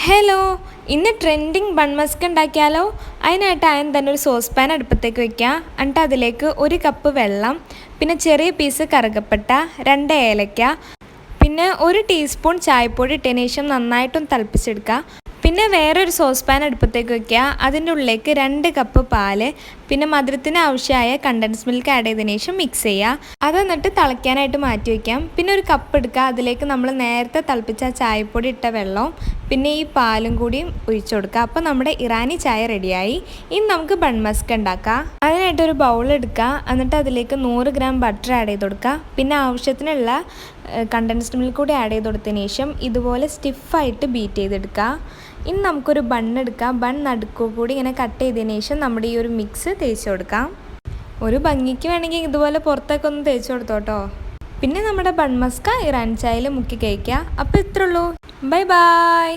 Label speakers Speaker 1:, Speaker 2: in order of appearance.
Speaker 1: Hello, ഇന്ന് trending bun Musk ഉണ്ടാക്കിയാലോ? അതിനായിട്ട് ആദ്യം തന്നെ ഒരു സോസ് പാൻ അടുപ്പത്തേക്ക് വയ്ക്കുക. എന്നിട്ട് അതിലേക്ക് 1 കപ്പ് വെള്ളം, പിന്നെ ചെറിയ പീസ് കറുകപ്പട്ട, 2 ഏലക്ക, പിന്നെ 1 ടീസ്പൂൺ ചായപ്പൊടി ഇട്ടതിന് ശേഷം നന്നായിട്ടൊന്ന് തിളപ്പിച്ചെടുക്കുക. പിന്നെ വേറൊരു സോസ് പാൻ അടുപ്പത്തേക്ക് വയ്ക്കുക. അതിൻ്റെ ഉള്ളിലേക്ക് 2 കപ്പ് പാല്, പിന്നെ മധുരത്തിന് ആവശ്യമായ കണ്ടൻസ് മിൽക്ക് ആഡ് ചെയ്തതിന് ശേഷം മിക്സ് ചെയ്യുക. അത് എന്നിട്ട് തിളയ്ക്കാനായിട്ട് മാറ്റി വയ്ക്കാം. പിന്നെ ഒരു കപ്പ് എടുക്കുക. അതിലേക്ക് നമ്മൾ നേരത്തെ തിളപ്പിച്ച ചായപ്പൊടി ഇട്ട വെള്ളവും പിന്നെ ഈ പാലും കൂടി ഒഴിച്ചു കൊടുക്കുക. അപ്പോൾ നമ്മുടെ ഇറാനി ചായ റെഡിയായി. ഇനി നമുക്ക് ബൺ മസ്ക് ഉണ്ടാക്കാം. അതിനായിട്ടൊരു ബൗൾ എടുക്കുക. എന്നിട്ട് അതിലേക്ക് 100 ഗ്രാം ബട്ടർ ആഡ് ചെയ്ത് കൊടുക്കുക. പിന്നെ ആവശ്യത്തിനുള്ള കണ്ടൻസ്ഡ് മിൽക്ക് കൂടി ആഡ് ചെയ്ത് കൊടുത്തതിന് ശേഷം ഇതുപോലെ സ്റ്റിഫായിട്ട് ബീറ്റ് ചെയ്തെടുക്കുക. ഇനി നമുക്കൊരു ബണ്ണെടുക്കാം. ബൺ നടുക്കു കൂടി ഇങ്ങനെ കട്ട് ചെയ്തതിന് ശേഷം നമ്മുടെ ഈ ഒരു മിക്സ് തേച്ച് കൊടുക്കാം. ഒരു ഭംഗിക്ക് വേണമെങ്കിൽ ഇതുപോലെ പുറത്തൊക്കെ ഒന്ന് തേച്ച് കൊടുത്തോട്ടോ. പിന്നെ നമ്മുടെ ബൺ മസ്ക ഇറാനി ചായയിൽ മുക്കി കഴിക്കുക. അപ്പോൾ ഇത്രേ ഉള്ളൂ. Bye bye.